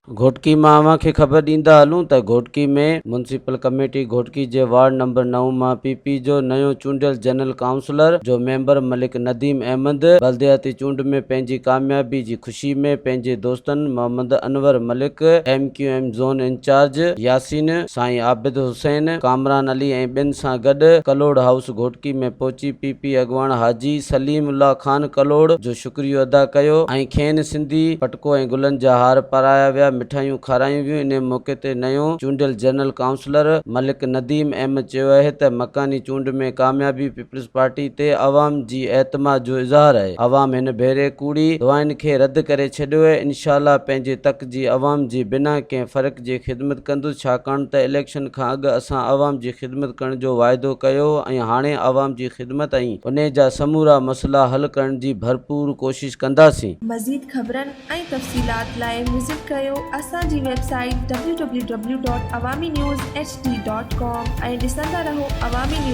घोटकी मां खे ख़बर ॾींदा हलूं त घोटकी में म्यूनिसिपल कमेटी घोटकी जे वार्ड नंबर 9 मां पीपी जो नयो चूंडियल जनरल काउंसलर जो मेंबर मलिक नदीम अहमद बल्दियाती चूंड में पंहिंजी कामयाबी जी ख़ुशी में पंहिंजे दोस्तनि Mohammad Anwar Malik, MQM zone incharge Yasin, Sain Abid Hussain, Kamran Ali ऐं ॿियनि सां गॾु कलोड़ हाउस घोटकी में पहुची पीपी अॻवान हाजी सलीम उल्ला ख़ान कलोड़ जो शुक्रियो अदा कयो ऐं खेनि सिंधी पटको ऐं गुलनि जा हार पाराया विया, मिठाइयूं खारायूं वियूं। इन मौके ते नयो चूंडियल जनरल काउंसलर मलिक नदीम अहमद चयो आहे त मकानी चूंड में कामयाबी पीपल्स पार्टी ते अवाम जी एतमाद जो इज़हार आहे। अवाम हिन भेरे कूड़ी दुआनि खे रद्द करे छॾियो आहे। इंशाअल्लाह पंहिंजे तक जी अवाम जी बिना कंहिं फ़र्क़ जे ख़िदमत कंदुसि, छाकाणि त इलेक्शन खां अॻु असां अवाम जी ख़िदमत करण जो वाइदो कयो ऐं हाणे अवाम जी ख़िदमत ऐं उन जा समूरा मसइला हल करण जी भरपूर कोशिश कंदासीं। मज़ीद ख़बरनि ऐं तफ़सीलात लाइ विज़िट कयो असांजी वेबसाइट www.awamiNewsHD.com ऐं ॾिसंदा रहो अवामी न्यूज़।